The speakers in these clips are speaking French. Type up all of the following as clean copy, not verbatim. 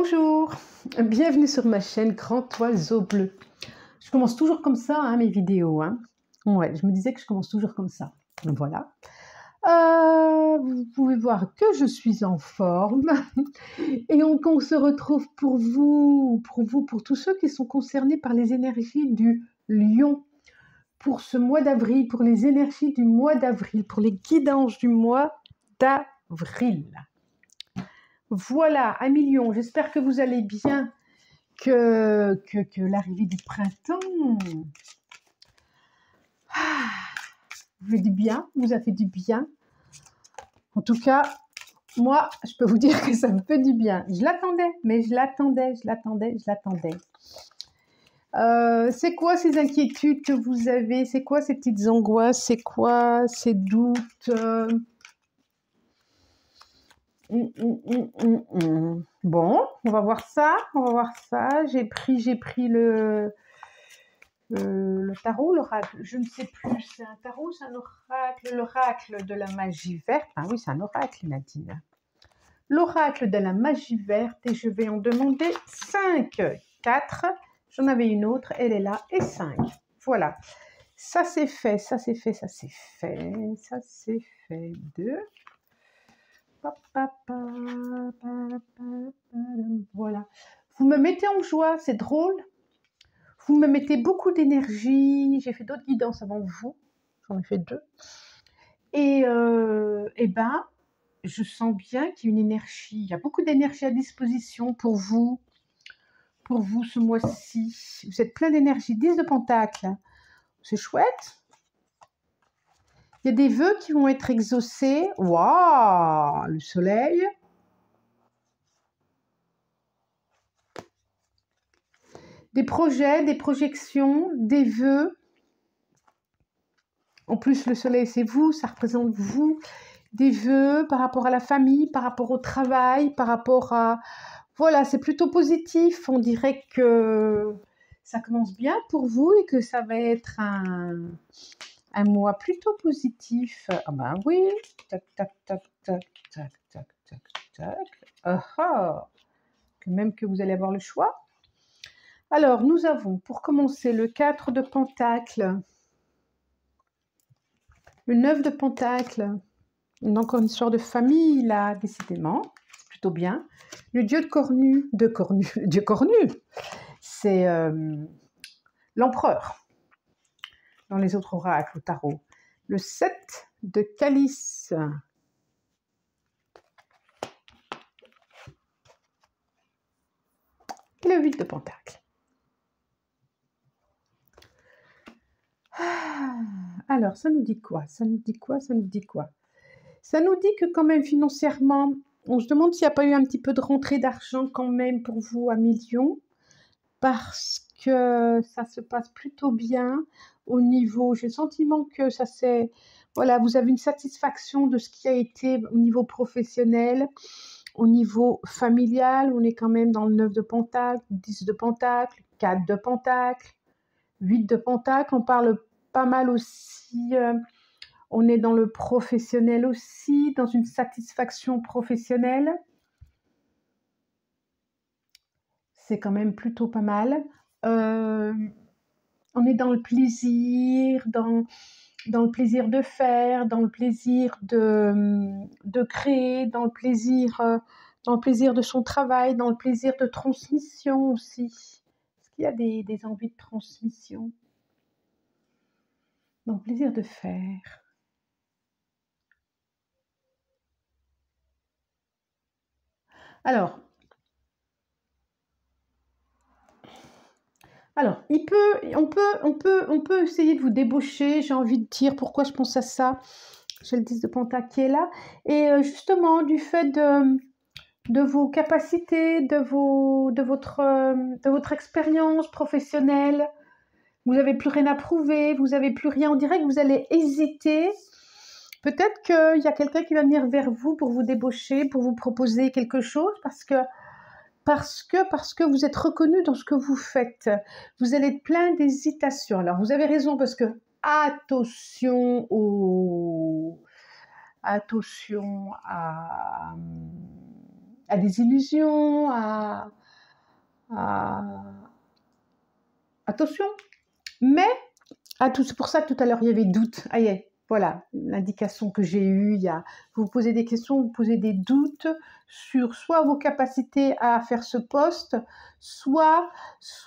Bonjour, bienvenue sur ma chaîne Grand Oiseau Bleu. Je commence toujours comme ça mes vidéos. Ouais, je me disais que je commence toujours comme ça. Donc voilà. Vous pouvez voir que je suis en forme et qu'on se retrouve pour tous ceux qui sont concernés par les énergies du lion pour ce mois d'avril, pour les énergies du mois d'avril, pour les guidances du mois d'avril. Voilà, un million. J'espère que vous allez bien, que l'arrivée du printemps vous fait du bien, vous a fait du bien. En tout cas, moi, je peux vous dire que ça me fait du bien. Je l'attendais, mais je l'attendais. C'est quoi ces inquiétudes que vous avez? C'est quoi ces petites angoisses? C'est quoi ces doutes? Bon, on va voir ça. J'ai pris le tarot, l'oracle. Je ne sais plus, c'est un tarot, c'est un oracle, l'oracle de la magie verte. Ah oui, c'est un oracle, Nadine. L'oracle de la magie verte, et je vais en demander 5. 4, j'en avais une autre, elle est là, et 5. Voilà. Ça c'est fait, ça c'est fait. 2. Voilà. Vous me mettez en joie, c'est drôle. Vous me mettez beaucoup d'énergie. J'ai fait d'autres guidances avant vous. J'en ai fait 2. Et ben, je sens bien qu'il y a une énergie. Il y a beaucoup d'énergie à disposition pour vous ce mois-ci. Vous êtes plein d'énergie. 10 de Pentacle. C'est chouette. Il y a des vœux qui vont être exaucés. Waouh, le soleil. Des projets, des projections, des vœux. En plus, le soleil, c'est vous, ça représente vous. Des vœux par rapport à la famille, par rapport au travail, par rapport à... Voilà, c'est plutôt positif. On dirait que ça commence bien pour vous et que ça va être un mois plutôt positif. Ah ben oui. Tac, tac, tac, tac, tac, tac, tac, tac. Ah ah. Même que vous allez avoir le choix. Alors, nous avons pour commencer le 4 de Pentacle, le 9 de Pentacle, encore une histoire de famille là, décidément, plutôt bien. Le dieu Dieu cornu, c'est l'empereur dans les autres oracles au tarot. Le 7 de Calice. Et le 8 de Pentacle. Alors, ça nous dit quoi? Ça nous dit que quand même financièrement, on se demande s'il n'y a pas eu un petit peu de rentrée d'argent quand même pour vous à millions, parce que ça se passe plutôt bien au niveau, j'ai le sentiment que ça c'est, voilà, vous avez une satisfaction de ce qui a été au niveau professionnel, au niveau familial, on est quand même dans le 9 de Pentacle, 10 de Pentacle, 4 de Pentacle, 8 de Pentacle, on parle pas mal aussi, on est dans le professionnel aussi, dans une satisfaction professionnelle. C'est quand même plutôt pas mal. On est dans le plaisir, dans le plaisir de faire, dans le plaisir de créer, dans le plaisir de son travail, dans le plaisir de transmission aussi. Est-ce qu'il y a des envies de transmission? Dans le plaisir de faire. Alors, on peut essayer de vous débaucher. J'ai envie de dire pourquoi je pense à ça. J'ai le 10 de Pentacle qui est là. Et justement, du fait de vos capacités, de votre expérience professionnelle, vous n'avez plus rien à prouver, vous n'avez plus rien. On dirait que vous allez hésiter. Peut-être qu'il y a quelqu'un qui va venir vers vous pour vous débaucher, pour vous proposer quelque chose, parce que vous êtes reconnu dans ce que vous faites. Vous allez être plein d'hésitation. Alors, vous avez raison, parce que attention à à des illusions, attention, mais c'est pour ça que tout à l'heure il y avait doute. Ah, voilà l'indication que j'ai eue. Vous posez des questions, vous posez des doutes sur soit vos capacités à faire ce poste, soit ce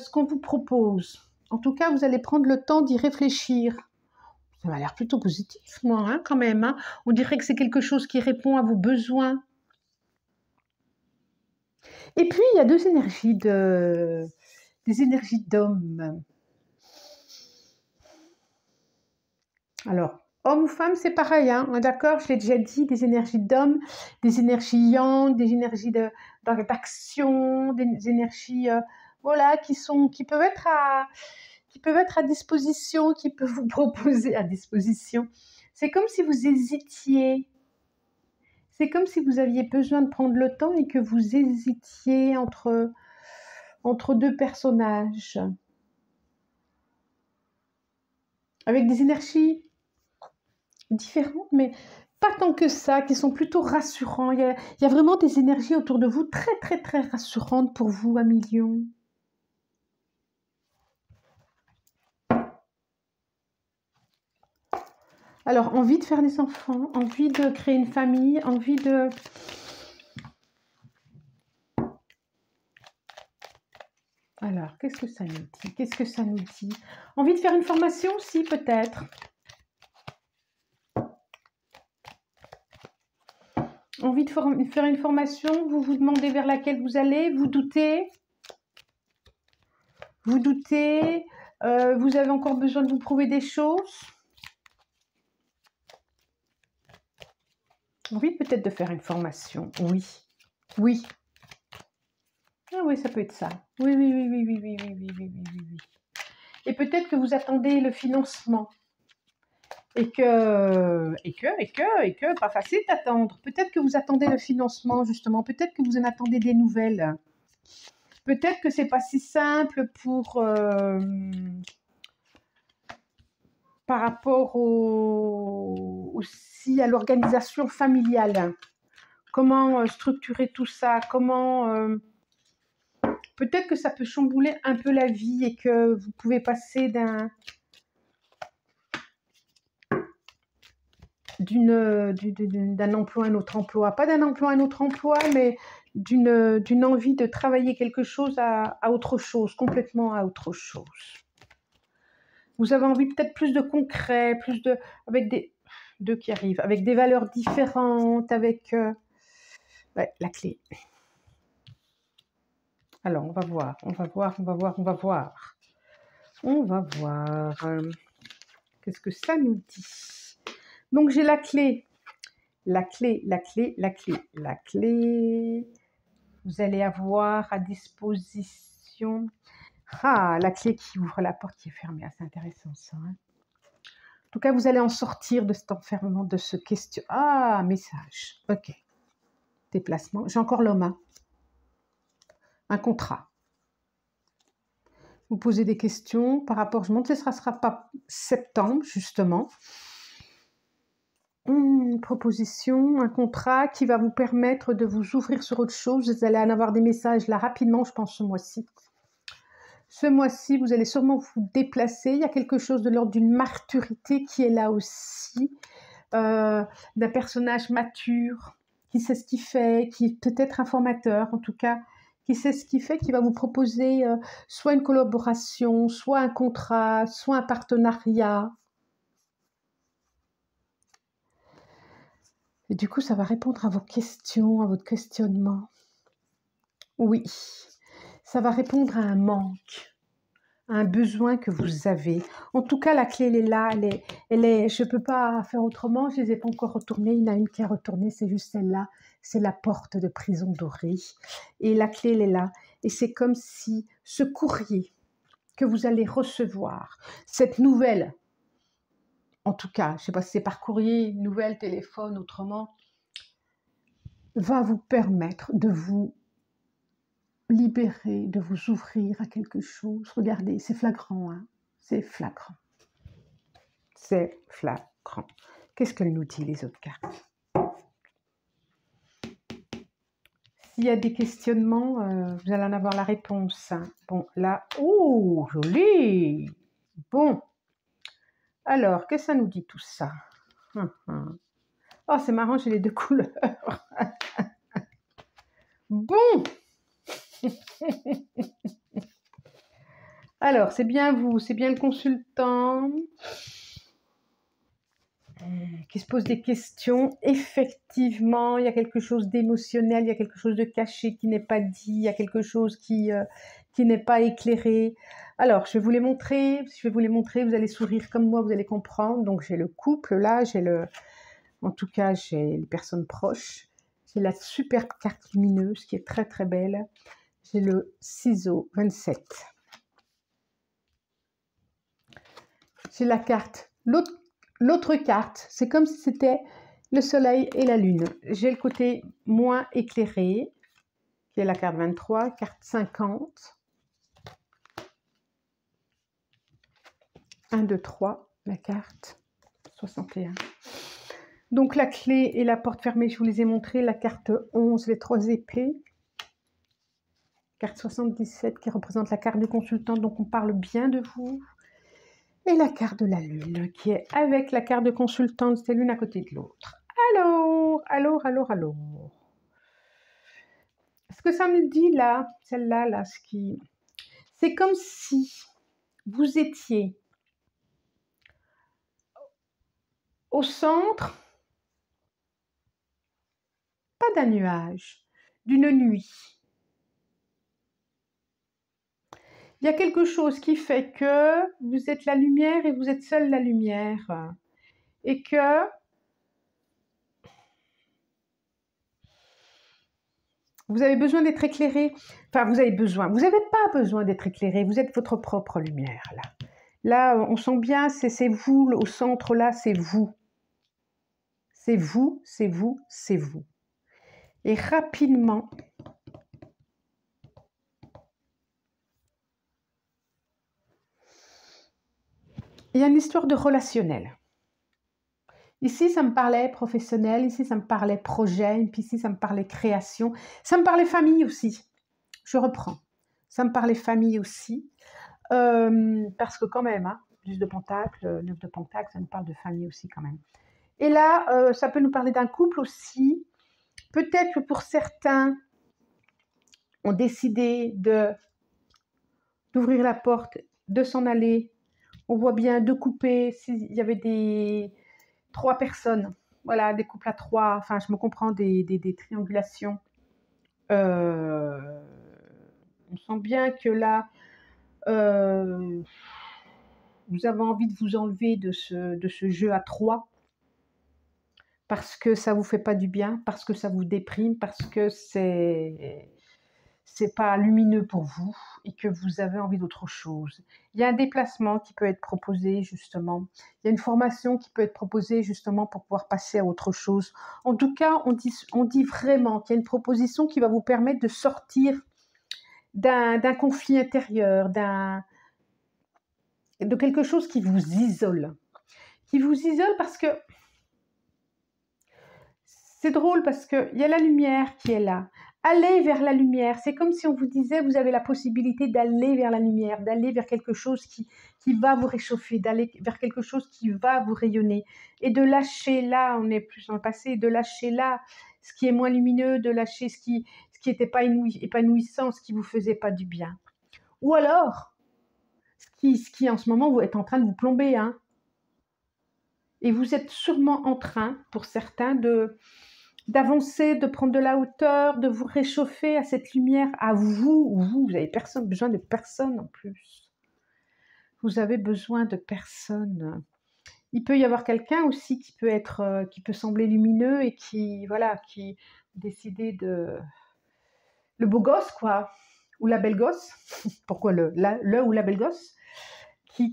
qu'on vous propose. En tout cas, vous allez prendre le temps d'y réfléchir. Ça m'a l'air plutôt positif, moi, hein, quand même. Hein. On dirait que c'est quelque chose qui répond à vos besoins. Et puis, il y a des énergies d'hommes. Alors, homme ou femme, c'est pareil, hein, d'accord, je l'ai déjà dit, des énergies d'homme, des énergies yang, des énergies d'action, des énergies voilà, qui peuvent être à disposition, qui peuvent vous proposer à disposition. C'est comme si vous hésitiez. C'est comme si vous aviez besoin de prendre le temps et que vous hésitiez entre deux personnages. Avec des énergies différentes, mais pas tant que ça, qui sont plutôt rassurants. Il y a vraiment des énergies autour de vous très, très, très rassurantes pour vous, 1 million. Alors, envie de faire des enfants, envie de créer une famille, envie de... Alors, qu'est-ce que ça nous dit? Qu'est-ce que ça nous dit? Envie de faire une formation aussi, peut-être. Envie de faire une formation, vous vous demandez vers laquelle vous allez, vous doutez. Vous doutez, vous avez encore besoin de vous prouver des choses. Envie peut-être de faire une formation, oui. Oui. Ah oui, ça peut être ça. Oui, oui, oui, oui, oui, oui, oui, oui, oui, oui, oui. Et peut-être que vous attendez le financement. Et que, pas facile d'attendre. Peut-être que vous attendez le financement, justement. Peut-être que vous en attendez des nouvelles. Peut-être que c'est pas si simple par rapport aussi à l'organisation familiale. Comment structurer tout ça? Comment... peut-être que ça peut chambouler un peu la vie et que vous pouvez passer d'un emploi à un autre emploi. Pas d'un emploi à un autre emploi, mais d'une envie de travailler quelque chose à autre chose, complètement à autre chose. Vous avez envie peut-être plus de concret, avec des... Deux qui arrivent, avec des valeurs différentes, avec... ouais, la clé. Alors, on va voir. Qu'est-ce que ça nous dit? Donc, j'ai la clé. La clé. Vous allez avoir à disposition... Ah, la clé qui ouvre la porte qui est fermée. Ah, c'est intéressant ça. Hein. En tout cas, vous allez en sortir de cet enfermement, de ce question. Ah, message. Ok. Déplacement. J'ai encore l'homme. Hein. Un contrat. Vous posez des questions par rapport... Je montre que ce ne sera pas septembre, justement. Une proposition, un contrat qui va vous permettre de vous ouvrir sur autre chose. Vous allez en avoir des messages là rapidement, je pense, ce mois-ci. Ce mois-ci, vous allez sûrement vous déplacer. Il y a quelque chose de l'ordre d'une maturité qui est là aussi. D'un personnage mature, qui sait ce qu'il fait, qui est peut-être un formateur, en tout cas, qui sait ce qu'il fait, qui va vous proposer soit une collaboration, soit un contrat, soit un partenariat. Et du coup, ça va répondre à vos questions, à votre questionnement. Oui, ça va répondre à un manque, à un besoin que vous avez. En tout cas, la clé, elle est là. Je ne peux pas faire autrement. Je ne les ai pas encore retournées. Il y en a une qui est retournée, c'est juste celle-là. C'est la porte de prison dorée. Et la clé, elle est là. Et c'est comme si ce courrier que vous allez recevoir, cette nouvelle, en tout cas, je ne sais pas si c'est par courrier, nouvelle, téléphone, autrement, va vous permettre de vous libérer, de vous ouvrir à quelque chose. Regardez, c'est flagrant, hein, c'est flagrant. C'est flagrant. Qu'est-ce qu'elle nous dit, les autres cartes? S'il y a des questionnements, vous allez en avoir la réponse. Bon, là, oh, joli. Bon, alors, qu'est-ce que ça nous dit tout ça? Oh, c'est marrant, j'ai les deux couleurs. Bon. Alors, c'est bien vous, c'est bien le consultant qui se pose des questions. Effectivement, il y a quelque chose d'émotionnel, il y a quelque chose de caché qui n'est pas dit, il y a quelque chose qui n'est pas éclairé. Alors, je vais vous les montrer. Je vais vous les montrer, vous allez sourire comme moi, vous allez comprendre. Donc, j'ai le couple là, en tout cas, j'ai les personnes proches. J'ai la superbe carte lumineuse qui est très très belle. J'ai le ciseau 27. J'ai la carte, l'autre carte, c'est comme si c'était le soleil et la lune. J'ai le côté moins éclairé, qui est la carte 23, carte 50. 1, 2, 3, la carte 61. Donc la clé et la porte fermée, je vous les ai montrées. La carte 11, les 3 épées. Carte 77 qui représente la carte du consultant, donc on parle bien de vous. Et la carte de la lune qui est avec la carte de consultante, c'est l'une à côté de l'autre. Alors. Ce que ça me dit là, celle-là, là, c'est comme si vous étiez au centre, pas d'un nuage, d'une nuit. Il y a quelque chose qui fait que vous êtes la lumière et vous êtes seule la lumière. Et que vous avez besoin d'être éclairé. Enfin, vous n'avez pas besoin d'être éclairé. Vous êtes votre propre lumière, là. Là, on sent bien, c'est vous, au centre, là, c'est vous. C'est vous, c'est vous, c'est vous. Et rapidement, il y a une histoire de relationnel. Ici, ça me parlait professionnel, ici, ça me parlait projet, puis ici, ça me parlait création. Ça me parlait famille aussi. Je reprends. Ça me parlait famille aussi. Parce que quand même, hein, 10 de Pentacle, 9 de Pentacle, ça nous parle de famille aussi quand même. Et là, ça peut nous parler d'un couple aussi. Peut-être que pour certains, ont décidé d'ouvrir la porte, de s'en aller. On voit bien de couper. S'il y avait 3 personnes, voilà, des couples à 3, enfin, je me comprends, des triangulations. On sent bien que là, vous avez envie de vous enlever de ce jeu à 3 parce que ça vous fait pas du bien, parce que ça vous déprime, parce que c'est pas lumineux pour vous et que vous avez envie d'autre chose. Il y a un déplacement qui peut être proposé justement. Il y a une formation qui peut être proposée justement pour pouvoir passer à autre chose. En tout cas, on dit vraiment qu'il y a une proposition qui va vous permettre de sortir d'un conflit intérieur, de quelque chose qui vous isole. Qui vous isole parce que c'est drôle parce qu'il y a la lumière qui est là. Allez vers la lumière. C'est comme si on vous disait, vous avez la possibilité d'aller vers la lumière, d'aller vers quelque chose qui va vous réchauffer, d'aller vers quelque chose qui va vous rayonner. Et de lâcher là, on est plus dans le passé, de lâcher là ce qui est moins lumineux, de lâcher ce qui n'était pas épanouissant, ce qui ne vous faisait pas du bien. Ou alors, ce qui en ce moment vous est en train de vous plomber. Hein. Et vous êtes sûrement en train, pour certains, d'avancer, de prendre de la hauteur, de vous réchauffer à cette lumière, à vous. Vous avez besoin de personne en plus. Vous avez besoin de personne. Il peut y avoir quelqu'un aussi qui peut sembler lumineux et qui décidé de... Le beau gosse, quoi, ou la belle gosse. Pourquoi le ou la belle gosse qui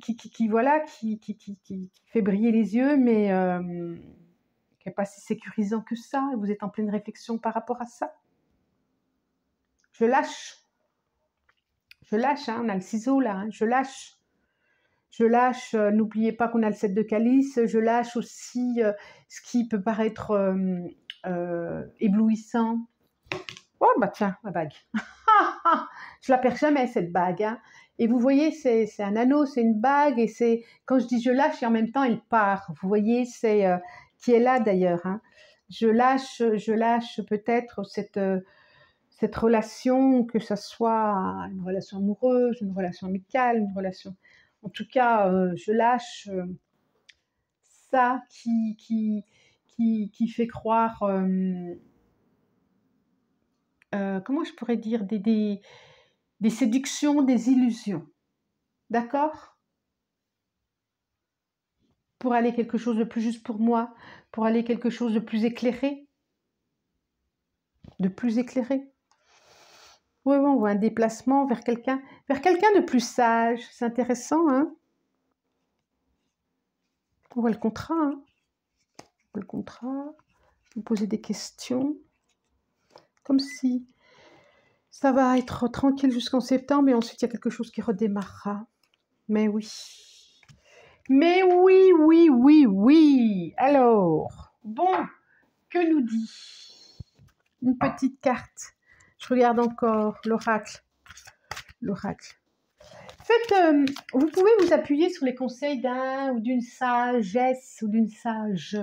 fait briller les yeux, mais... qui n'est pas si sécurisant que ça, et vous êtes en pleine réflexion par rapport à ça. Je lâche, hein, on a le ciseau là, hein, je lâche, n'oubliez pas qu'on a le 7 de calice, je lâche aussi ce qui peut paraître éblouissant. Oh, bah tiens, ma bague. Je la perds jamais, cette bague, hein. Et vous voyez, c'est un anneau, c'est une bague, et c'est quand je dis je lâche, et en même temps, elle part. Vous voyez, c'est qui est là d'ailleurs, hein. Je lâche peut-être cette relation, que ce soit une relation amoureuse, une relation amicale, une relation. En tout cas, je lâche ça qui fait croire. Comment je pourrais dire, des séductions, des illusions. D'accord? Pour aller quelque chose de plus juste pour moi, pour aller quelque chose de plus éclairé. De plus éclairé. Oui, oui, on voit un déplacement vers quelqu'un de plus sage. C'est intéressant, hein? On voit le contrat, hein? On voit le contrat. Vous posez des questions. Comme si ça va être tranquille jusqu'en septembre, et ensuite il y a quelque chose qui redémarrera. Mais oui. Mais oui, oui, oui, oui. Alors, bon, que nous dit une petite carte? Je regarde encore l'oracle. L'oracle. Faites, vous pouvez vous appuyer sur les conseils d'un ou d'une sagesse ou d'une sage,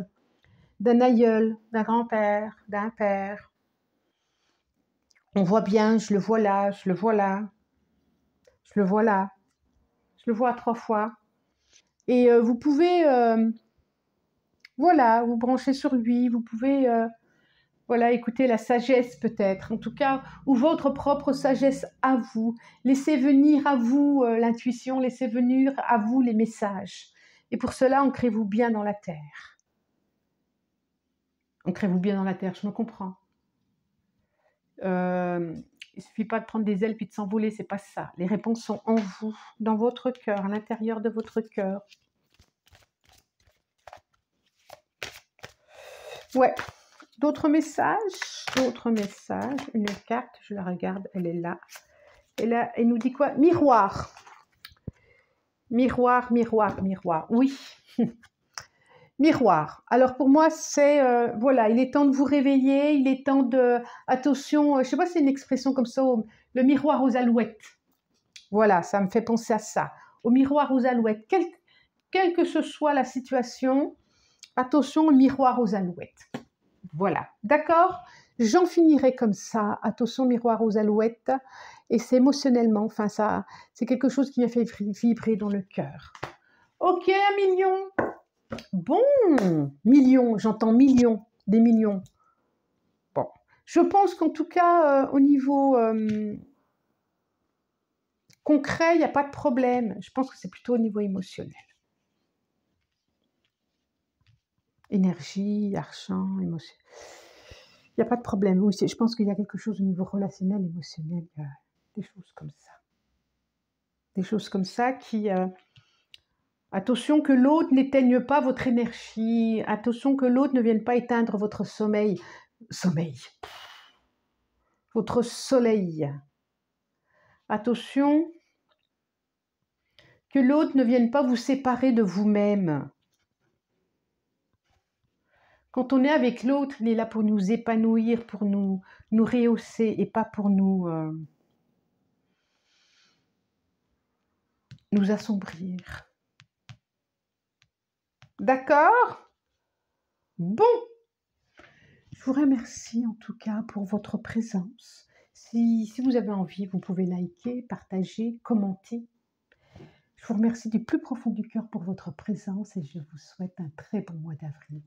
d'un aïeul, d'un grand-père, d'un père. On voit bien, je le vois là, je le vois là, je le vois là, je le vois 3 fois. Et vous pouvez, voilà, vous brancher sur lui, vous pouvez, voilà, écouter la sagesse peut-être, en tout cas, ou votre propre sagesse à vous. Laissez venir à vous l'intuition, laissez venir à vous les messages. Et pour cela, ancrez-vous bien dans la terre. Ancrez-vous bien dans la terre, je me comprends. Il suffit pas de prendre des ailes puis de s'envoler, c'est pas ça. Les réponses sont en vous, dans votre cœur, à l'intérieur de votre cœur. Ouais. D'autres messages? D'autres messages. Une carte, je la regarde, elle est là. Et là, elle nous dit quoi? Miroir. Miroir, miroir, miroir. Oui. Miroir. Alors pour moi, c'est voilà, il est temps de vous réveiller, il est temps de attention. Je sais pas si c'est une expression comme ça, le miroir aux alouettes. Voilà, ça me fait penser à ça, au miroir aux alouettes. Quelle que ce soit la situation, attention, au miroir aux alouettes. Voilà, d'accord? J'en finirai comme ça. Attention, miroir aux alouettes. Et c'est émotionnellement, enfin ça, c'est quelque chose qui m'a fait vibrer dans le cœur. Ok, 1 million. Bon, millions, j'entends millions, des millions. Bon, je pense qu'en tout cas, au niveau concret, il n'y a pas de problème. Je pense que c'est plutôt au niveau émotionnel. Énergie, argent, émotion. Il n'y a pas de problème. Oui, je pense qu'il y a quelque chose au niveau relationnel, émotionnel. Il y a des choses comme ça. Des choses comme ça qui... attention que l'autre n'éteigne pas votre énergie. Attention que l'autre ne vienne pas éteindre votre sommeil. Sommeil. Votre soleil. Attention que l'autre ne vienne pas vous séparer de vous-même. Quand on est avec l'autre, il est là pour nous épanouir, pour nous rehausser et pas pour nous assombrir. D'accord? Bon. Je vous remercie en tout cas pour votre présence. Si vous avez envie, vous pouvez liker, partager, commenter. Je vous remercie du plus profond du cœur pour votre présence et je vous souhaite un très bon mois d'avril.